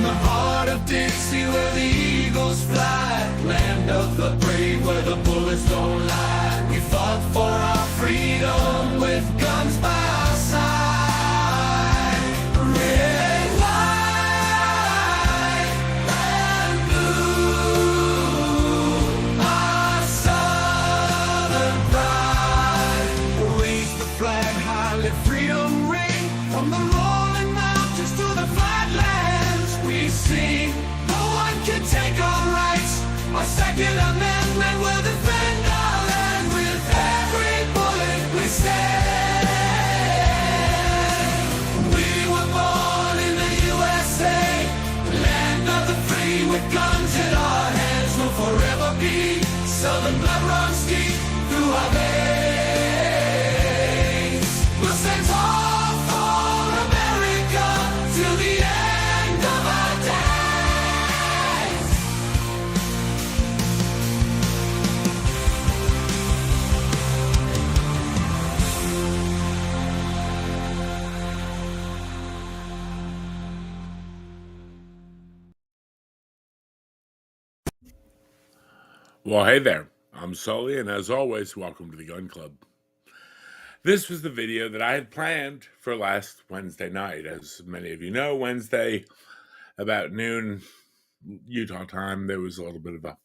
In the heart of Dixie where the eagles fly, land of the brave where the bullets don't lie. We fought for our freedom with guns by our side. Red, white, and blue, our southern pride. Raise the flag high, let freedom ring from the rolling mountains to the flatlands. We sing, no one can take our rights. Our Second Amendment will defend our land. With every bullet we stand. We were born in the USA, land of the free, with guns in our hands. We'll forever be Southern blood runs deep through our veins. We'll stand tall for America till the end of our days. Well, hey there. I'm Sully, and as always, welcome to the Gun Club. This was the video that I had planned for last Wednesday night. As many of you know, Wednesday, about noon Utah time, there was a little bit of an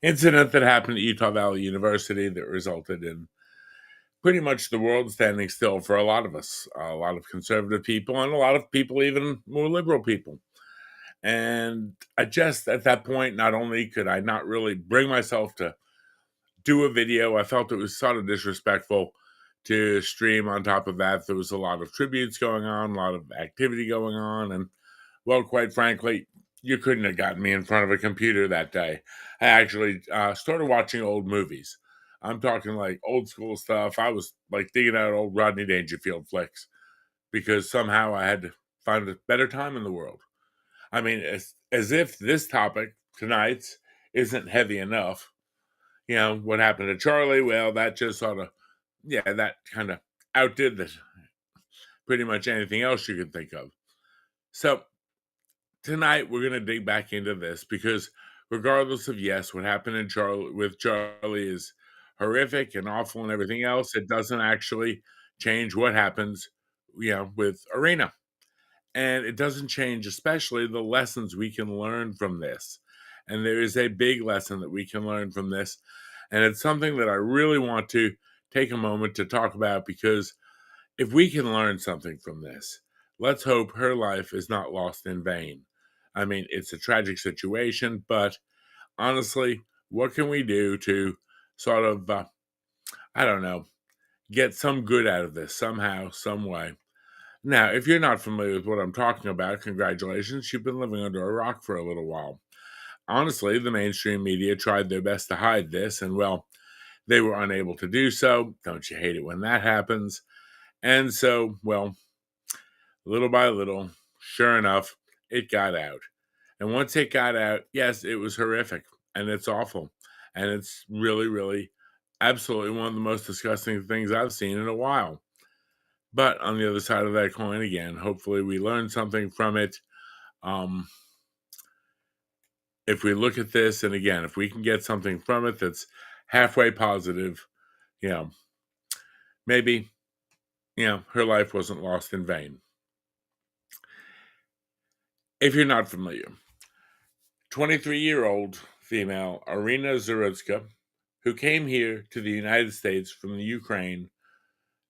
incident that happened at Utah Valley University that resulted in pretty much the world standing still for a lot of us, a lot of conservative people, and a lot of people, even more liberal people. And I just, at that point, not only could I not really bring myself to do a video, I felt it was sort of disrespectful to stream on top of that. There was a lot of tributes going on, a lot of activity going on, and, well, quite frankly, you couldn't have gotten me in front of a computer that day. I actually started watching old movies. I'm talking like old school stuff. I was like digging out old Rodney Dangerfield flicks because somehow I had to find a better time in the world. I mean, as if this topic, tonight's, isn't heavy enough. You know, what happened to Charlie? Well, that just sort of, that kind of outdid pretty much anything else you could think of. So tonight we're going to dig back into this because regardless of, yes, what happened with Charlie is horrific and awful and everything else, it doesn't actually change what happens, with Arena. And it doesn't change, especially the lessons we can learn from this. And there is a big lesson that we can learn from this. And it's something that I really want to take a moment to talk about because if we can learn something from this, let's hope her life is not lost in vain. I mean, it's a tragic situation, but honestly, what can we do to sort of, get some good out of this somehow, some way? Now, if you're not familiar with what I'm talking about, congratulations, you've been living under a rock for a little while. Honestly, the mainstream media tried their best to hide this, and well, they were unable to do so. Don't you hate it when that happens? And so, well, little by little, sure enough, it got out. And once it got out, yes, it was horrific, and it's awful. And it's really, really, absolutely one of the most disgusting things I've seen in a while. But on the other side of that coin, again, hopefully we learn something from it. If we look at this, and again, if we can get something from it that's halfway positive, maybe, her life wasn't lost in vain. If you're not familiar, 23-year-old female Irina Zarutska, who came here to the United States from the Ukraine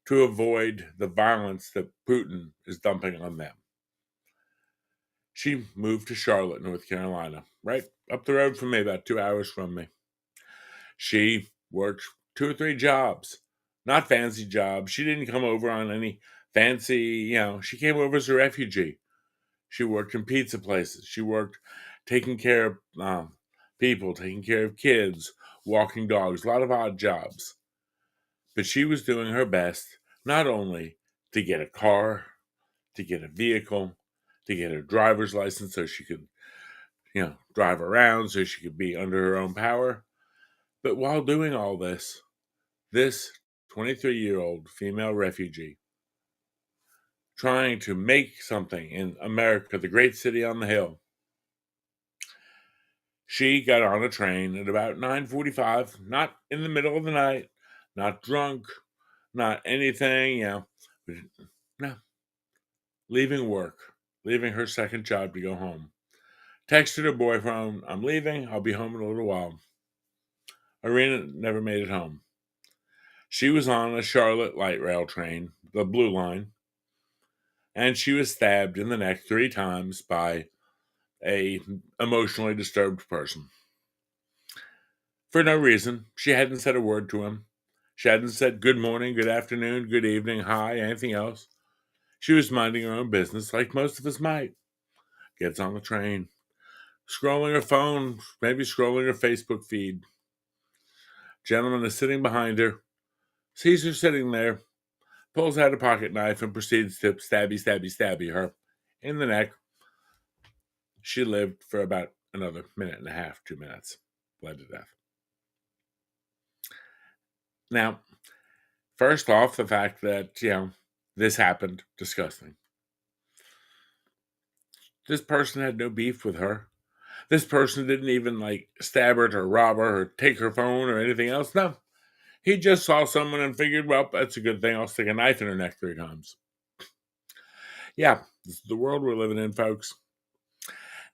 to avoid the violence that Putin is dumping on them. She moved to Charlotte, North Carolina, right up the road from me, about 2 hours from me. She worked 2 or 3 jobs, not fancy jobs. She didn't come over on any fancy, she came over as a refugee. She worked in pizza places. She worked taking care of people, taking care of kids, walking dogs, a lot of odd jobs. But she was doing her best not only to get a car, to get a vehicle, to get a driver's license so she could, drive around, so she could be under her own power. But while doing all this 23-year-old female refugee trying to make something in America, the great city on the hill, She got on a train at about 9:45, not in the middle of the night, not drunk, not anything, no, leaving work, leaving her second job to go home. Texted her boyfriend, I'm leaving, I'll be home in a little while. Irina never made it home. She was on a Charlotte light rail train, the Blue Line, and she was stabbed in the neck 3 times by a emotionally disturbed person. For no reason. She hadn't said a word to him. She hadn't said good morning, good afternoon, good evening, hi, anything else. She was minding her own business like most of us might. Gets on the train, scrolling her phone, maybe scrolling her Facebook feed. Gentleman is sitting behind her, sees her sitting there, pulls out a pocket knife and proceeds to stabby her in the neck. She lived for about another minute and a half, 2 minutes, bled to death. Now, first off, the fact that, this happened, disgusting. This person had no beef with her. This person didn't even stab her or rob her or take her phone or anything else. No. He just saw someone and figured, well, that's a good thing. I'll stick a knife in her neck 3 times. Yeah, this is the world we're living in, folks.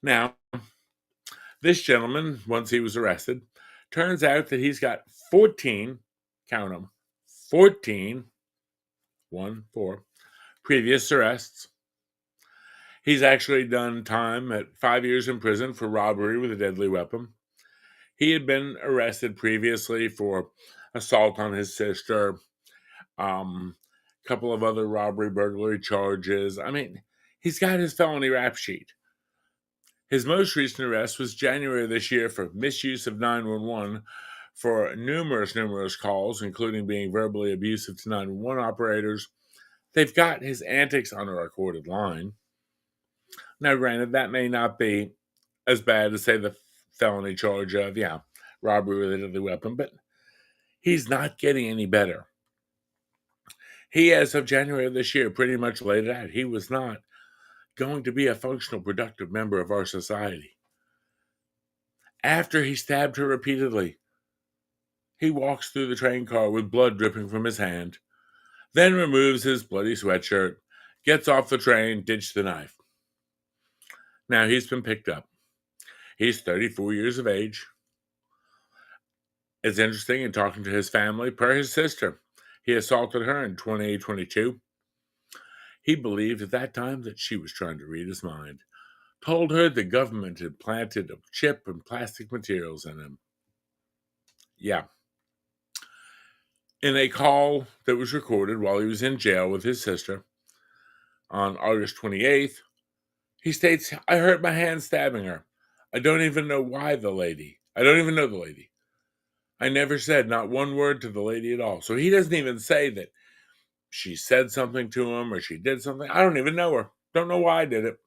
Now, this gentleman, once he was arrested, turns out that he's got 14, count them, 14, 4, previous arrests. He's actually done time at 5 years in prison for robbery with a deadly weapon. He had been arrested previously for assault on his sister, couple of other robbery, burglary charges. I mean, he's got his felony rap sheet. His most recent arrest was January of this year for misuse of 911 for numerous calls, including being verbally abusive to 911 operators. They've got his antics on a recorded line. Now, granted, that may not be as bad as, say, the felony charge of, robbery with a deadly weapon, but he's not getting any better. He, as of January of this year, pretty much laid it out. He was not going to be a functional, productive member of our society. After he stabbed her repeatedly, he walks through the train car with blood dripping from his hand, then removes his bloody sweatshirt, gets off the train, ditched the knife. Now he's been picked up. He's 34 years of age. It's interesting in talking to his family, per his sister. He assaulted her in 2022. He believed at that time that she was trying to read his mind. Told her the government had planted a chip and plastic materials in him. Yeah. In a call that was recorded while he was in jail with his sister on August 28th, he states, I hurt my hand stabbing her. I don't even know why the lady. I don't even know the lady. I never said not one word to the lady at all. So he doesn't even say that she said something to him or she did something. I don't even know her. Don't know why I did it.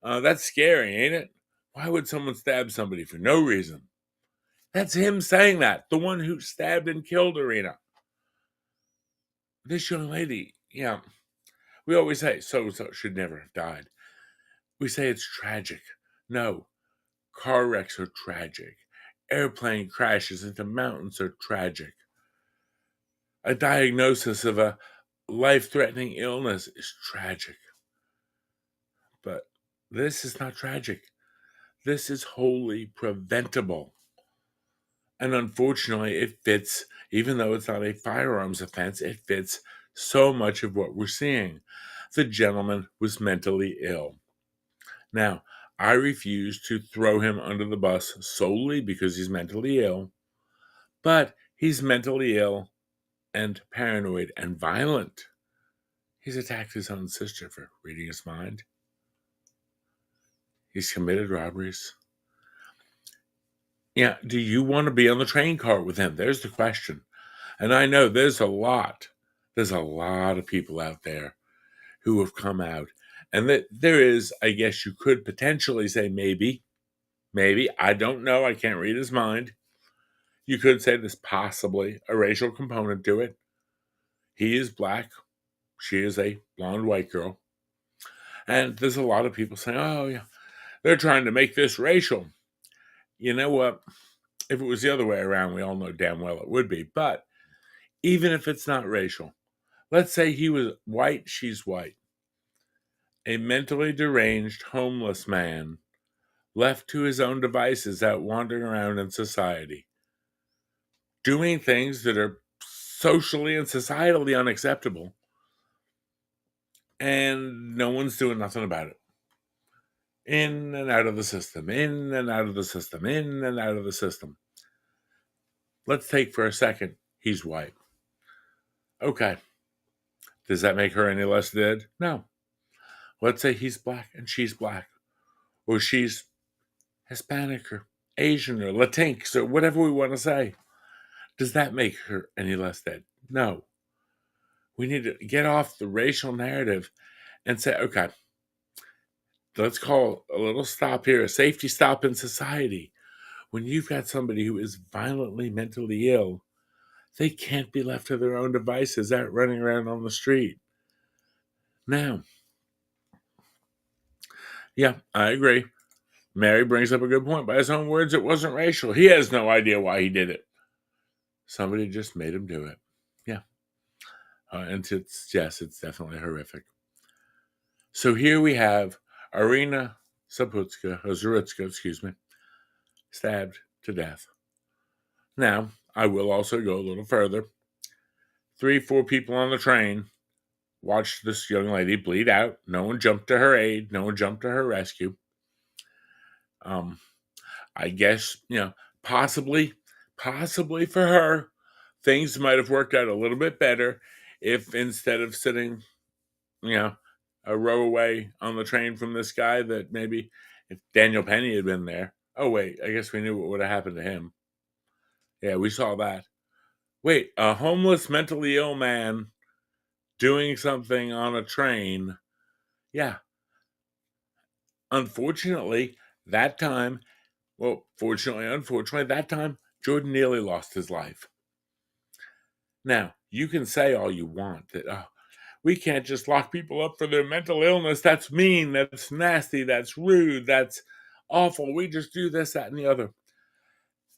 That's scary, ain't it? Why would someone stab somebody for no reason? That's him saying that. The one who stabbed and killed Irina. This young lady, we always say so-and-so should never have died. We say it's tragic. No, car wrecks are tragic. Airplane crashes into mountains are tragic. A diagnosis of a life-threatening illness is tragic. But this is not tragic. This is wholly preventable. And unfortunately, it fits, even though it's not a firearms offense, it fits so much of what we're seeing. The gentleman was mentally ill. Now, I refuse to throw him under the bus solely because he's mentally ill, but he's mentally ill and paranoid and violent. He's attacked his own sister for reading his mind. He's committed robberies. Do you want to be on the train car with him? There's the question. And I know there's a lot of people out there who have come out. And that there is, I guess you could potentially say maybe, I don't know, I can't read his mind. You could say there's possibly a racial component to it. He is black. She is a blonde white girl. And there's a lot of people saying, oh, yeah, they're trying to make this racial. You know what? If it was the other way around, we all know damn well it would be. But even if it's not racial, let's say he was white, she's white. A mentally deranged, homeless man left to his own devices out wandering around in society, doing things that are socially and societally unacceptable, and no one's doing nothing about it. In and out of the system, in and out of the system, in and out of the system. Let's take for a second, he's white. Okay. Does that make her any less dead? No. Let's say he's black and she's black, or she's Hispanic or Asian or Latinx or whatever we want to say. Does that make her any less dead? No. We need to get off the racial narrative and say, okay, let's call a little stop here, a safety stop in society. When you've got somebody who is violently mentally ill, they can't be left to their own devices out running around on the street. Now, yeah, I agree. Mary brings up a good point. By his own words, it wasn't racial. He has no idea why he did it. Somebody just made him do it. Yeah. And it's definitely horrific. So here we have Irina Zarutska, stabbed to death. Now, I will also go a little further. 3-4 people on the train watched this young lady bleed out. No one jumped to her aid. No one jumped to her rescue. I guess, possibly for her, things might have worked out a little bit better if instead of sitting, a row away on the train from this guy, that maybe if Daniel Penny had been there. Oh, wait, I guess we knew what would have happened to him. Yeah, we saw that. Wait, a homeless, mentally ill man doing something on a train. Yeah. Unfortunately, that time, unfortunately, that time, Jordan nearly lost his life. Now, you can say all you want that, we can't just lock people up for their mental illness. That's mean. That's nasty. That's rude. That's awful. We just do this, that, and the other.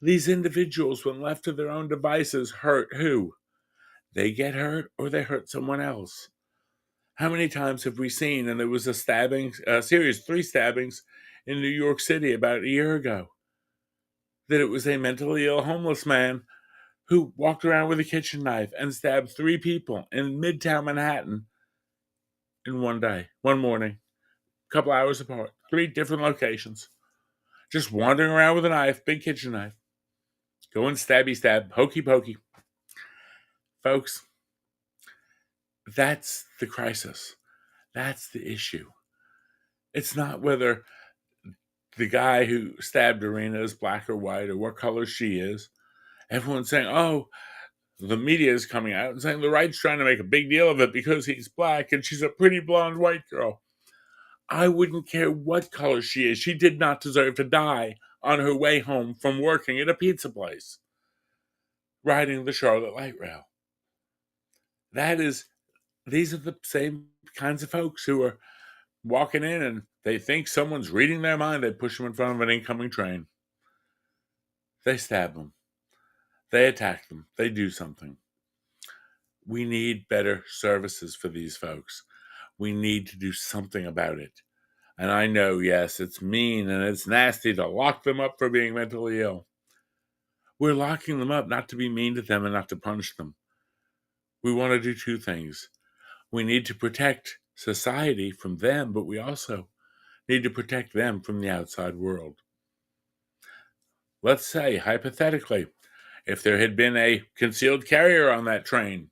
These individuals, when left to their own devices, hurt who? They get hurt or they hurt someone else. How many times have we seen, and there was a series, 3 stabbings in New York City about a year ago, that it was a mentally ill homeless man who walked around with a kitchen knife and stabbed 3 people in Midtown Manhattan in one morning, a couple hours apart, 3 different locations, just wandering around with a knife, big kitchen knife, going stabby stab, hokey pokey. Folks, that's the crisis. That's the issue. It's not whether the guy who stabbed Irina is black or white or what color she is. Everyone's saying, oh, the media is coming out and saying the right's trying to make a big deal of it because he's black and she's a pretty blonde white girl. I wouldn't care what color she is. She did not deserve to die on her way home from working at a pizza place, riding the Charlotte Light Rail. These are the same kinds of folks who are walking in and they think someone's reading their mind. They push them in front of an incoming train. They stab them. They attack them. They do something. We need better services for these folks. We need to do something about it. And I know, yes, it's mean and it's nasty to lock them up for being mentally ill. We're locking them up not to be mean to them and not to punish them. We want to do 2 things. We need to protect society from them, but we also need to protect them from the outside world. Let's say, hypothetically, if there had been a concealed carrier on that train,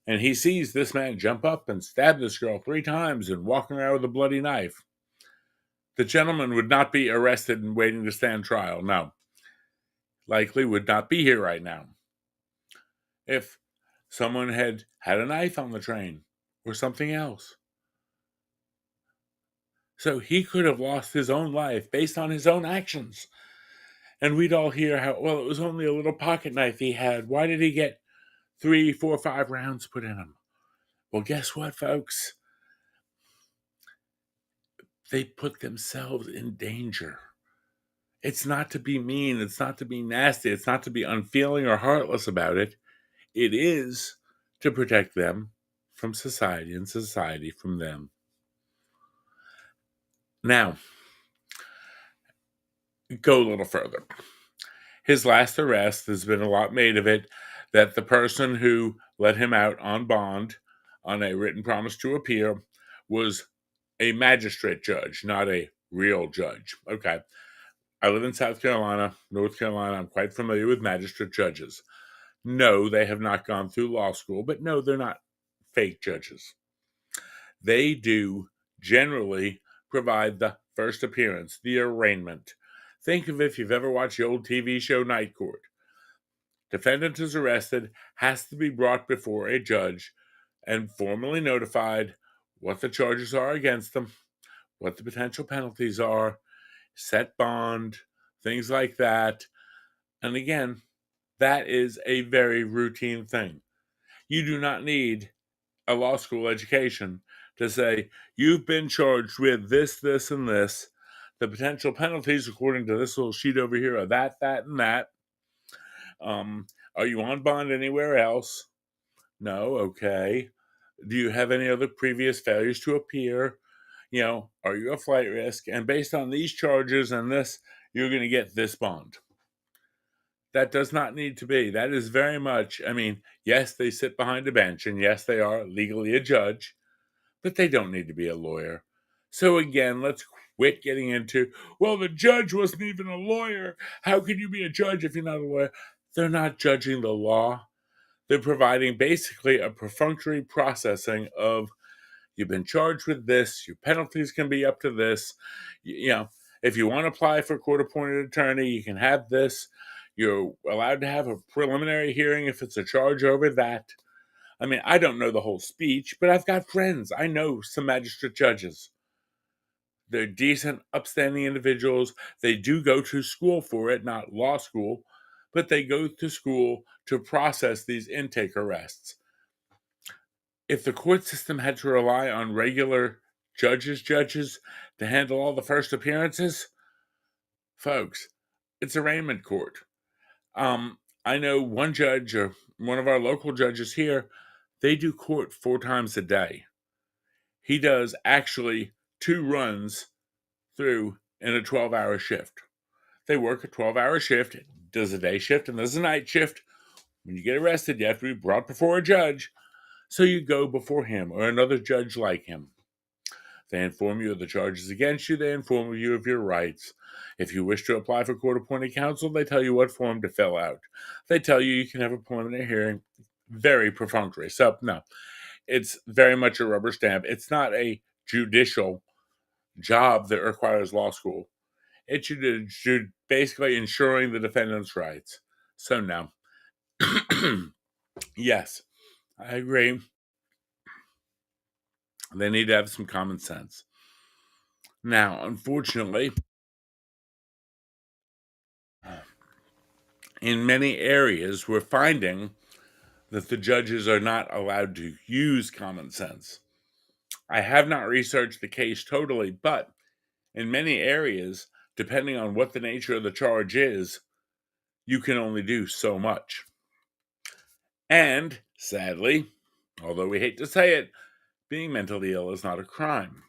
and he sees this man jump up and stab this girl 3 times and walking around with a bloody knife, the gentleman would not be arrested and waiting to stand trial. No. Likely would not be here right now. If someone had a knife on the train or something else. So he could have lost his own life based on his own actions. And we'd all hear how, well, it was only a little pocket knife he had. Why did he get 3, 4, 5 rounds put in him? Well, guess what, folks? They put themselves in danger. It's not to be mean, it's not to be nasty, it's not to be unfeeling or heartless about it. It is to protect them from society and society from them. Now, go a little further. His last arrest, there's been a lot made of it, that the person who let him out on bond on a written promise to appear was a magistrate judge, not a real judge. Okay. I live in South Carolina, North Carolina. I'm quite familiar with magistrate judges. No, they have not gone through law school, but no, they're not fake judges. They do generally provide the first appearance, the arraignment. Think of if you've ever watched the old TV show Night Court. Defendant is arrested, has to be brought before a judge and formally notified what the charges are against them, what the potential penalties are, set bond, things like that. And again, that is a very routine thing. You do not need a law school education to say, you've been charged with this, this, and this. The potential penalties, according to this little sheet over here, are that, that, and that. Are you on bond anywhere else? No. Okay. Do you have any other previous failures to appear? Are you a flight risk? And based on these charges and this, you're going to get this bond. That does not need to be. That is very much, yes, they sit behind a bench, and yes, they are legally a judge, but they don't need to be a lawyer. So again, let's quit getting into, well, the judge wasn't even a lawyer. How can you be a judge if you're not a lawyer? They're not judging the law. They're providing basically a perfunctory processing of, you've been charged with this, your penalties can be up to this. If you want to apply for a court-appointed attorney, you can have this. You're allowed to have a preliminary hearing if it's a charge over that. I don't know the whole speech, but I've got friends. I know some magistrate judges. They're decent, upstanding individuals. They do go to school for it, not law school, but they go to school to process these intake arrests. If the court system had to rely on regular judges to handle all the first appearances, folks, it's arraignment court. I know one judge, or one of our local judges here, they do court 4 times a day. He does actually 2 runs through in a 12-hour shift. They work a 12-hour shift, does a day shift, and there's a night shift. When you get arrested, you have to be brought before a judge. So you go before him or another judge like him. They inform you of the charges against you. They inform you of your rights. If you wish to apply for court-appointed counsel, they tell you what form to fill out. They tell you can have a preliminary hearing. Very perfunctory. So, no, it's very much a rubber stamp. It's not a judicial job that requires law school. It should basically ensuring the defendant's rights. So, no. Yes, I agree. They need to have some common sense. Now, unfortunately, in many areas, we're finding that the judges are not allowed to use common sense. I have not researched the case totally, but in many areas, depending on what the nature of the charge is, you can only do so much. And sadly, although we hate to say it, being mentally ill is not a crime.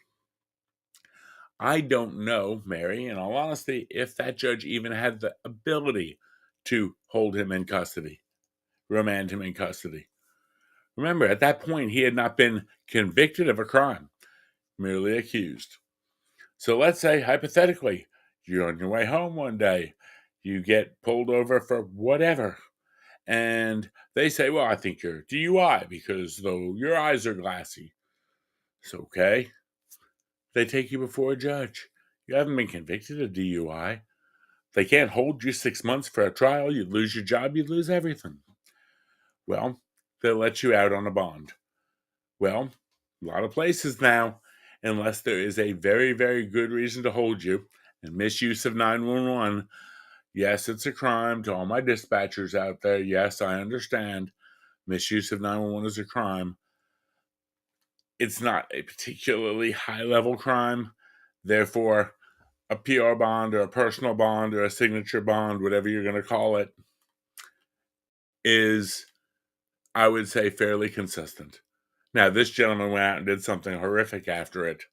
I don't know, Mary, in all honesty, if that judge even had the ability to hold him in custody, remand him in custody. Remember, at that point, he had not been convicted of a crime, merely accused. So let's say, hypothetically, you're on your way home one day, you get pulled over for whatever, and they say, well, I think you're DUI because though your eyes are glassy. It's okay. They take you before a judge. You haven't been convicted of DUI. They can't hold you 6 months for a trial. You'd lose your job. You'd lose everything. Well, they'll let you out on a bond. Well, a lot of places now, unless there is a very, very good reason to hold you, and misuse of 911, yes, it's a crime to all my dispatchers out there. Yes, I understand. Misuse of 911 is a crime. It's not a particularly high-level crime. Therefore, a PR bond or a personal bond or a signature bond, whatever you're going to call it, is, I would say, fairly consistent. Now, this gentleman went out and did something horrific after it,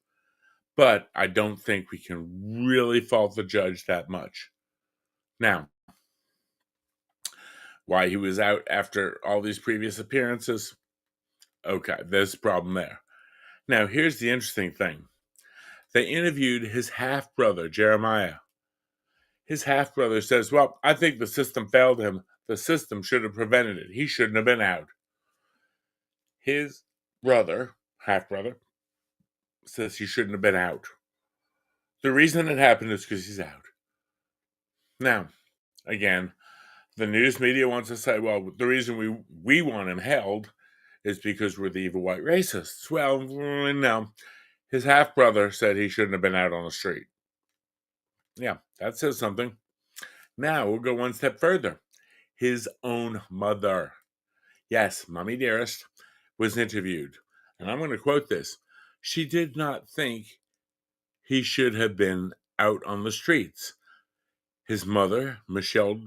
but I don't think we can really fault the judge that much. Now, why he was out after all these previous appearances? Okay, there's a problem there. Now, here's the interesting thing. They interviewed his half-brother, Jeremiah. His half-brother says, well, I think the system failed him. The system should have prevented it. He shouldn't have been out. His brother, half-brother, says he shouldn't have been out. The reason it happened is because he's out. Now, again, the news media wants to say, well, the reason we want him held is because we're the evil white racists. Well, no. His half-brother said he shouldn't have been out on the street. Yeah, that says something. Now, we'll go one step further. His own mother, yes, Mommy Dearest, was interviewed. And I'm going to quote this. She did not think he should have been out on the streets. His mother, Michelle,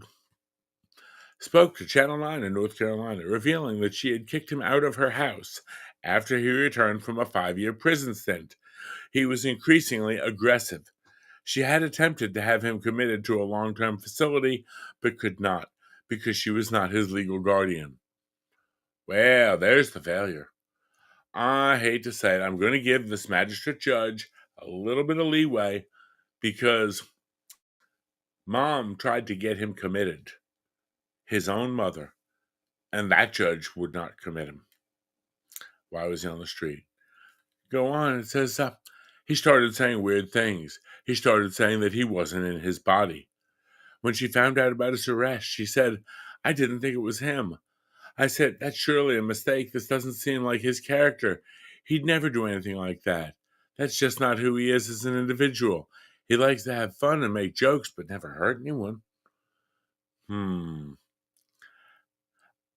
spoke to Channel 9 in North Carolina, revealing that she had kicked him out of her house after he returned from a 5-year prison stint. He was increasingly aggressive. She had attempted to have him committed to a long-term facility, but could not, because she was not his legal guardian. Well, there's the failure. I hate to say it, I'm going to give this magistrate judge a little bit of leeway because Mom tried to get him committed, his own mother, and that judge would not commit him. Why was he on the street? Go on, it says he started saying weird things. He started saying that he wasn't in his body. When she found out about his arrest, she said, I didn't think it was him. I said, that's surely a mistake. This doesn't seem like his character. He'd never do anything like that. That's just not who he is as an individual. He likes to have fun and make jokes, but never hurt anyone.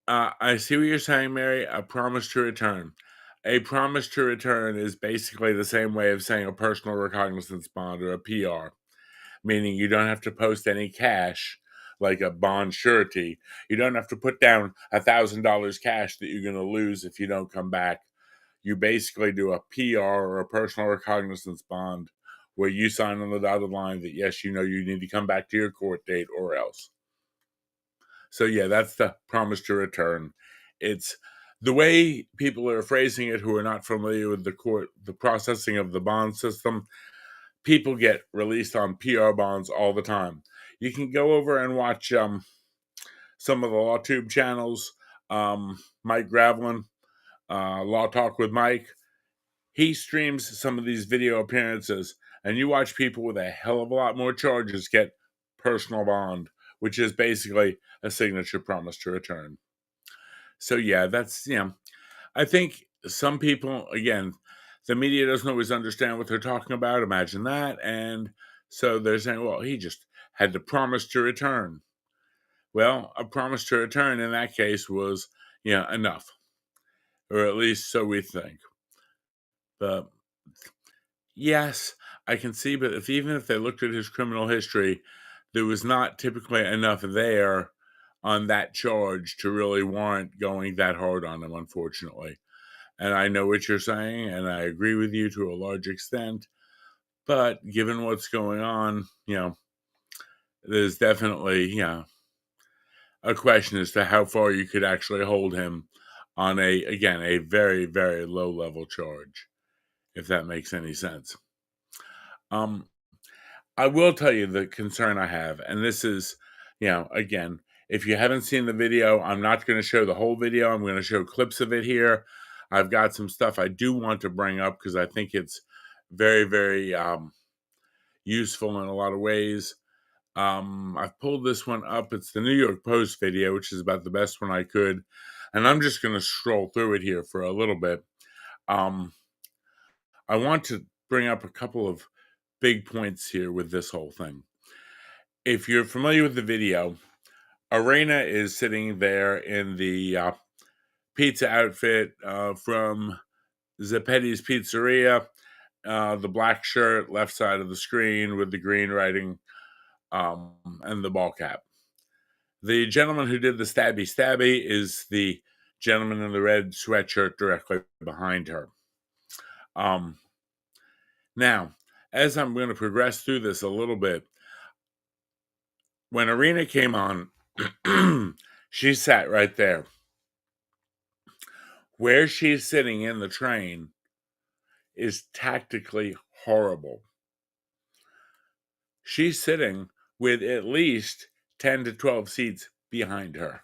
I see what you're saying, Mary. A promise to return. A promise to return is basically the same way of saying a personal recognizance bond or a PR, meaning you don't have to post any cash like a bond surety. You don't have to put down $1,000 cash that you're going to lose if you don't come back. You basically do a PR or a personal recognizance bond where you sign on the dotted line that, yes, you know you need to come back to your court date or else. So, yeah, that's the promise to return. It's the way people are phrasing it who are not familiar with the processing of the bond system. People get released on PR bonds all the time. You can go over and watch some of the LawTube channels. Mike Gravlin, Law Talk with Mike. He streams some of these video appearances, and you watch people with a hell of a lot more charges get personal bond, which is basically a signature promise to return. So, yeah, that's, I think some people, again, the media doesn't always understand what they're talking about. Imagine that. And so they're saying, well, he just had to promise to return. Well, a promise to return in that case was, enough. Or at least so we think. But yes, I can see, but even if they looked at his criminal history, there was not typically enough there on that charge to really warrant going that hard on him, unfortunately. And I know what you're saying, and I agree with you to a large extent. But given what's going on, there's definitely, a question as to how far you could actually hold him on a very, very low level charge, if that makes any sense. I will tell you the concern I have, and this is, again, if you haven't seen the video, I'm not going to show the whole video. I'm going to show clips of it here. I've got some stuff I do want to bring up because I think it's very, very useful in a lot of ways. I've pulled this one up. It's the New York Post video, which is about the best one I could. And I'm just going to scroll through it here for a little bit. I want to bring up a couple of big points here with this whole thing. If you're familiar with the video, Arena is sitting there in the pizza outfit from Zeppetti's Pizzeria, the black shirt, left side of the screen with the green writing, and the ball cap. The gentleman who did the stabby is the gentleman in the red sweatshirt directly behind her. Now, as I'm going to progress through this a little bit, when Arena came on, she sat right there. Where she's sitting in the train is tactically horrible. She's sitting with at least 10 to 12 seats behind her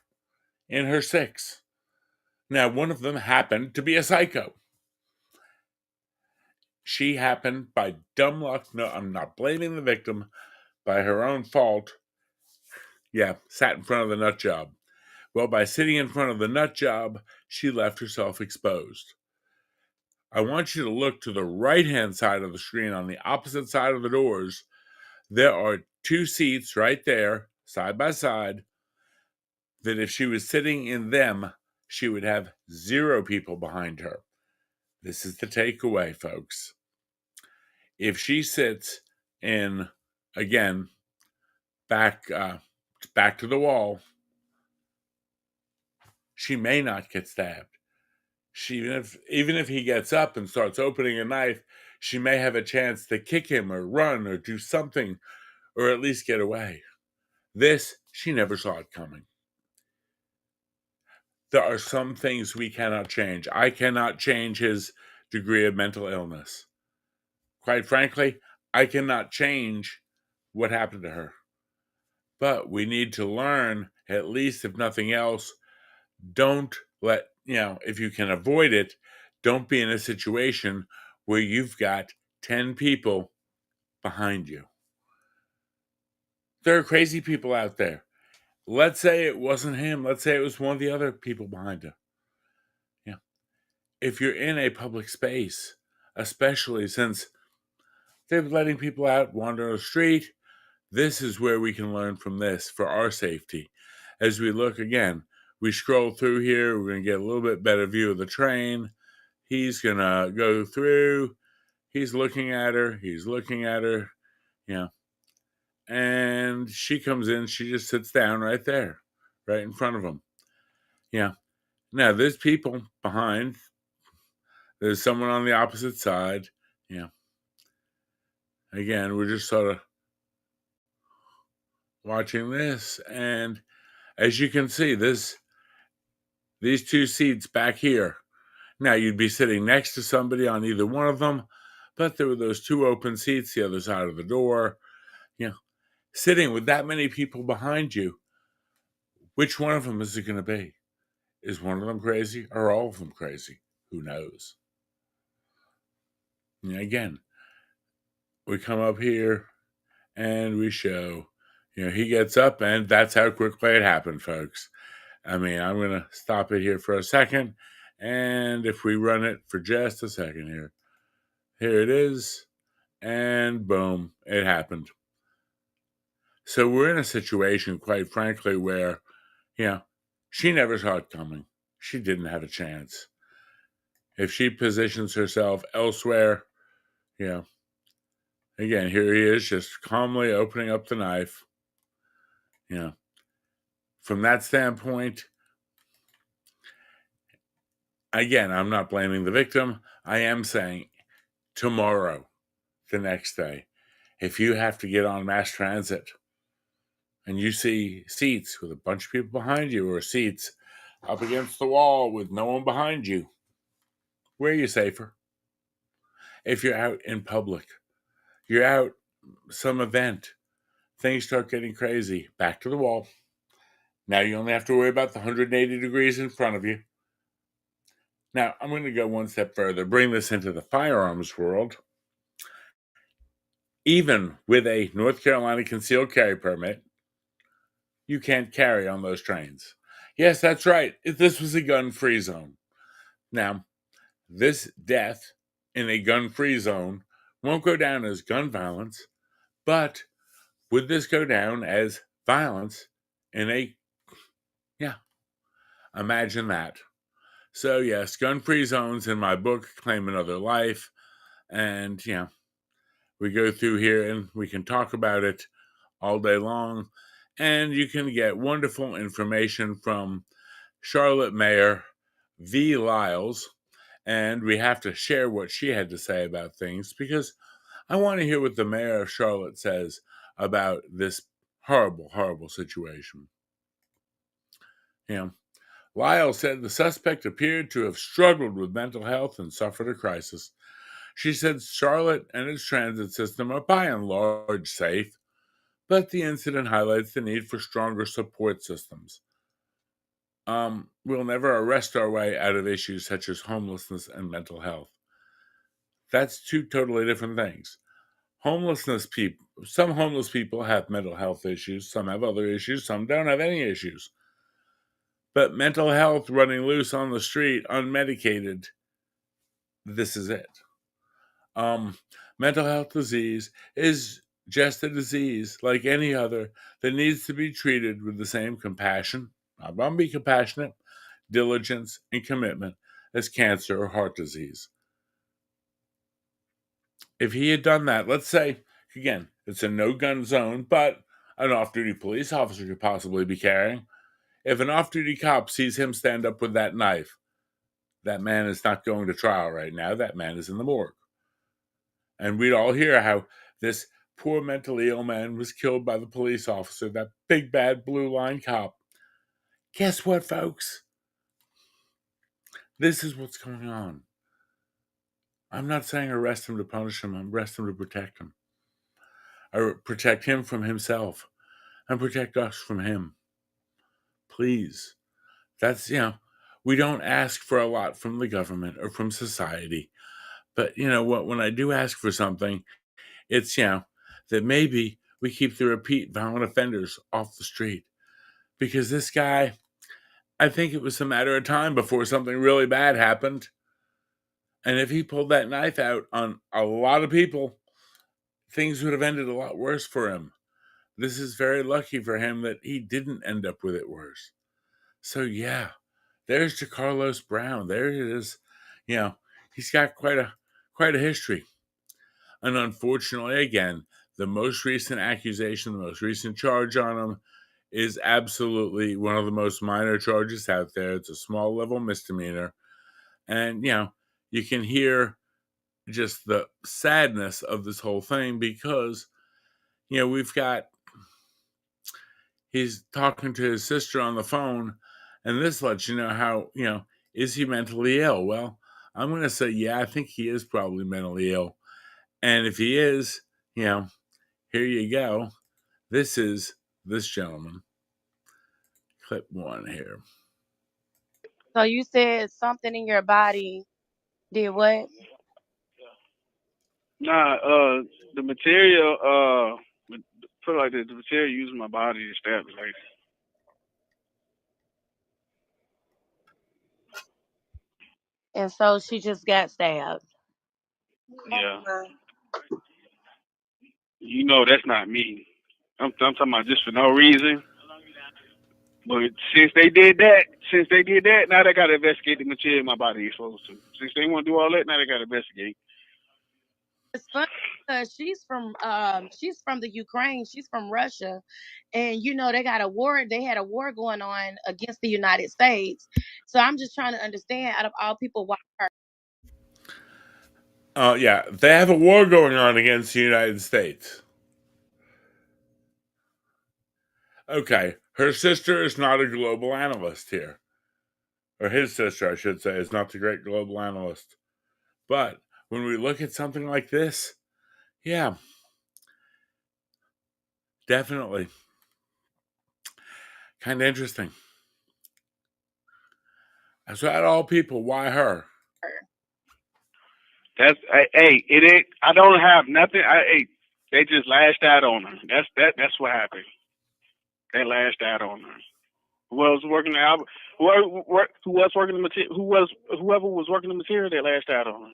in her 6. Now, one of them happened to be a psycho. She happened by dumb luck. No, I'm not blaming the victim. By her own fault. Yeah, sat in front of the nut job. Well, by sitting in front of the nut job, she left herself exposed. I want you to look to the right-hand side of the screen on the opposite side of the doors. There are 2 seats right there, side by side, that if she was sitting in them, she would have 0 people behind her. This is the takeaway, folks. If she sits in, again, back to the wall, she may not get stabbed. Even if he gets up and starts opening a knife, she may have a chance to kick him or run or do something, or at least get away. This, she never saw it coming. There are some things we cannot change. I cannot change his degree of mental illness. Quite frankly, I cannot change what happened to her. But we need to learn, at least if nothing else, don't let, if you can avoid it, don't be in a situation where you've got 10 people behind you. There are crazy people out there. Let's say it wasn't him. Let's say it was one of the other people behind him. Yeah. If you're in a public space, especially since they're letting people out wander on the street, this is where we can learn from this for our safety. As we look again, we scroll through here, we're going to get a little bit better view of the train. He's going to go through. He's looking at her. Yeah. And she comes in. She just sits down right there, right in front of him. Yeah. Now, there's people behind. There's someone on the opposite side. Yeah. Again, we're just sort of watching this. And as you can see, these 2 seats back here. Now, you'd be sitting next to somebody on either one of them, but there were those 2 open seats, the other side of the door. Sitting with that many people behind you, which one of them is it going to be? Is one of them crazy or all of them crazy? Who knows? Again, we come up here and we show, he gets up, and that's how quickly it happened, folks. I mean, I'm going to stop it here for a second. And if we run it for just a second here it is. And boom, it happened. So we're in a situation, quite frankly, where, she never saw it coming. She didn't have a chance. If she positions herself elsewhere, again, here he is just calmly opening up the knife. From that standpoint, again, I'm not blaming the victim. I am saying tomorrow, the next day, if you have to get on mass transit and you see seats with a bunch of people behind you, or seats up against the wall with no one behind you, where are you safer? If you're out in public, you're out some event, things start getting crazy, back to the wall. Now you only have to worry about the 180 degrees in front of you. Now, I'm going to go one step further, bring this into the firearms world. Even with a North Carolina concealed carry permit, you can't carry on those trains. Yes, that's right. This was a gun-free zone. Now, this death in a gun-free zone won't go down as gun violence, but would this go down as violence in a, imagine that. So yes, gun-free zones in my book claim another life, And, we go through here and we can talk about it all day long. And you can get wonderful information from Charlotte Mayor V. Lyles. And we have to share what she had to say about things because I want to hear what the mayor of Charlotte says about this horrible, horrible situation. Lyle said the suspect appeared to have struggled with mental health and suffered a crisis. She said Charlotte and its transit system are by and large safe, but the incident highlights the need for stronger support systems. We'll never arrest our way out of issues such as homelessness and mental health. That's two totally different things. Some homeless people have mental health issues, some have other issues, some don't have any issues. But mental health running loose on the street, unmedicated, this is it. Mental health disease is just a disease like any other that needs to be treated with the same compassion, I'm going to be compassionate, diligence, and commitment as cancer or heart disease. If he had done that, let's say, again, it's a no-gun zone, but an off-duty police officer could possibly be carrying. If an off-duty cop sees him stand up with that knife, that man is not going to trial right now. That man is in the morgue. And we'd all hear how this poor mentally ill man was killed by the police officer, that big bad blue line cop. Guess what, folks? This is what's going on. I'm not saying arrest him to punish him. I'm arrest him to protect him. Or protect him from himself and protect us from him. Please. That's, we don't ask for a lot from the government or from society. But you know what? When I do ask for something, it's, that maybe we keep the repeat violent offenders off the street. Because this guy, I think it was a matter of time before something really bad happened. And if he pulled that knife out on a lot of people, things would have ended a lot worse for him. This is very lucky for him that he didn't end up with it worse. So yeah, there's Carlos Brown. There it is. He's got quite a history. And unfortunately, again, the most recent accusation, the most recent charge on him is absolutely one of the most minor charges out there. It's a small level misdemeanor. And, you can hear just the sadness of this whole thing because, he's talking to his sister on the phone, and this lets you know how, is he mentally ill? Well, I'm going to say, yeah, I think he is probably mentally ill. And if he is, here you go. This is this gentleman. Clip one here. So you said something in your body did what? Nah, the material, put it like this, the material using my body to stab the lady. And so she just got stabbed. Yeah. You know that's not me. I'm talking about just for no reason. But since they did that, now they gotta investigate the material my body is supposed to. Since they want to do all that, now they gotta investigate. It's funny because she's from the Ukraine. She's from Russia, and they got a war. They had a war going on against the United States. So I'm just trying to understand, out of all people, why her? Yeah, they have a war going on against the United States. Okay, her sister is not a global analyst here. Or his sister, I should say, is not the great global analyst. But when we look at something like this, yeah, definitely. Kind of interesting. So out of all people, why her? That's hey, it ain't. I don't have nothing. They just lashed out on her. That's what happened. They lashed out on her. Whoever was working the album, whoever was working the material, whoever was working the material, they lashed out on her.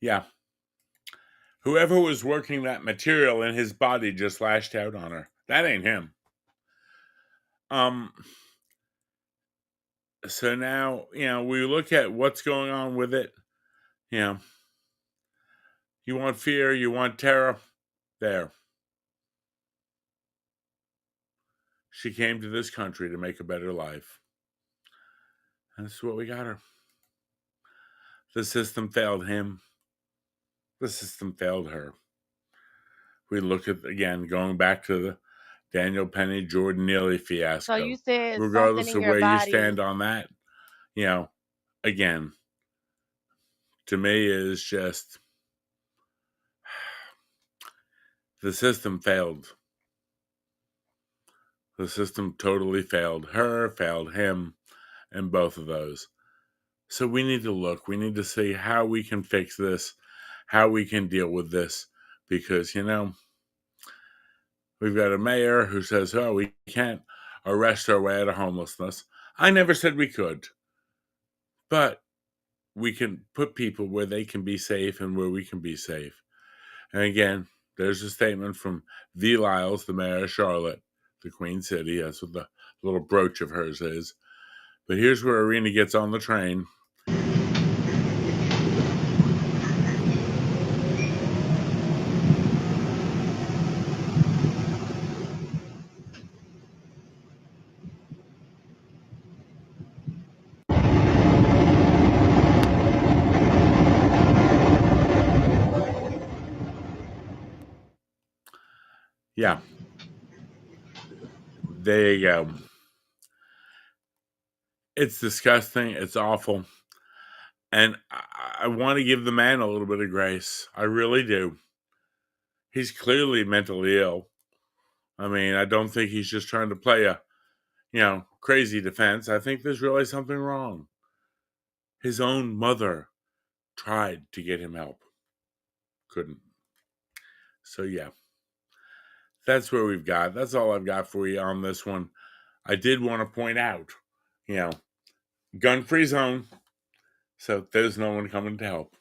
Yeah. Whoever was working that material in his body just lashed out on her. That ain't him. So now, we look at what's going on with it. You want fear, you want terror. There. She came to this country to make a better life. And this is what we got her. The system failed him. The system failed her. We look at, again, going back to the Daniel Penny, Jordan Neely fiasco. So you said something Regardless in of your where you body. stand on that, again, to me is just the system failed. The system totally failed her, failed him, and both of those. So we need to look. We need to see how we can fix this, how we can deal with this, because, we've got a mayor who says, oh, we can't arrest our way out of homelessness. I never said we could, but we can put people where they can be safe and where we can be safe. And again, there's a statement from V. Lyles, the mayor of Charlotte, the Queen City. That's what the little brooch of hers is. But here's where Arena gets on the train. Yeah. There you go. It's disgusting. It's awful. And I want to give the man a little bit of grace. I really do. He's clearly mentally ill. I mean, I don't think he's just trying to play a, crazy defense. I think there's really something wrong. His own mother tried to get him help. Couldn't. So, yeah. That's where we've got. That's all I've got for you on this one. I did want to point out, gun-free zone. So there's no one coming to help.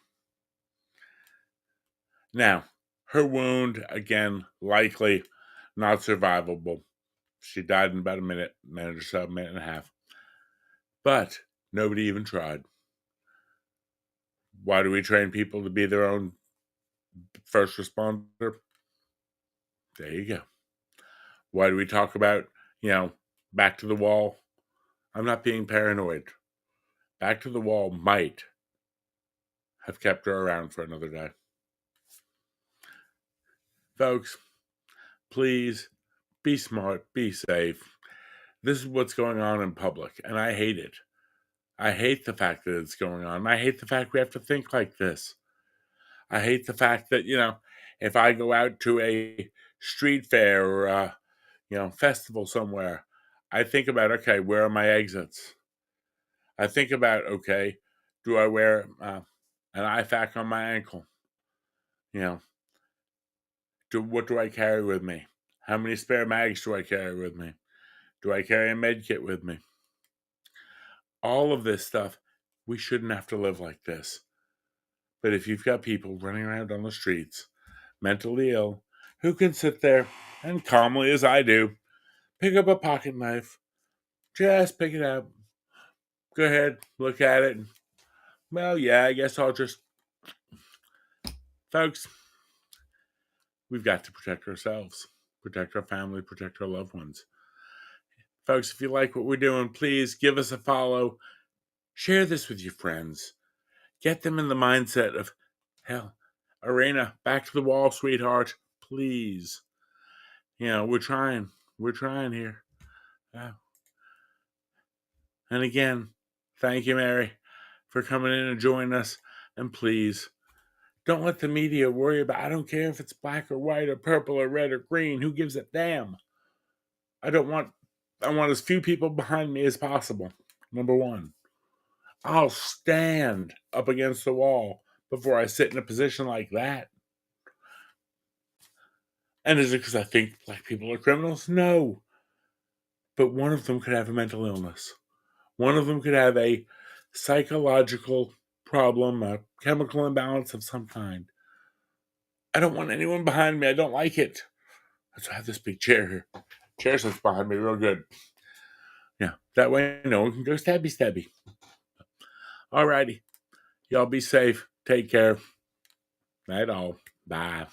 Now, her wound, again, likely not survivable. She died in about a minute or so, a minute and a half. But nobody even tried. Why do we train people to be their own first responder? There you go. Why do we talk about, back to the wall? I'm not being paranoid. Back to the wall might have kept her around for another day. Folks, please be smart, be safe. This is what's going on in public, and I hate it. I hate the fact that it's going on. I hate the fact we have to think like this. I hate the fact that, if I go out to a street fair or a, festival somewhere, I think about, okay, where are my exits? I think about, okay, do I wear an IFAC on my ankle? What do I carry with me? How many spare mags do I carry with me? Do I carry a med kit with me? All of this stuff, we shouldn't have to live like this. But if you've got people running around on the streets, mentally ill, who can sit there and calmly, as I do, pick up a pocket knife, just pick it up, go ahead, look at it, and, well, yeah, I guess I'll just... Folks, we've got to protect ourselves, protect our family, protect our loved ones. Folks, if you like what we're doing, please give us a follow. Share this with your friends. Get them in the mindset of, hell, Arena, back to the wall, sweetheart. Please. We're trying. We're trying here. Yeah. And again, thank you, Mary, for coming in and joining us. And please, don't let the media worry about, I don't care if it's black or white or purple or red or green. Who gives a damn? I want as few people behind me as possible. Number one. I'll stand up against the wall before I sit in a position like that. And is it because I think black people are criminals? No. But one of them could have a mental illness. One of them could have a psychological problem, a chemical imbalance of some kind. I don't want anyone behind me. I don't like it. That's why I have this big chair here. Chair sits behind me real good. Yeah, that way no one can go stabby. Alrighty. Y'all be safe. Take care. That all. Bye.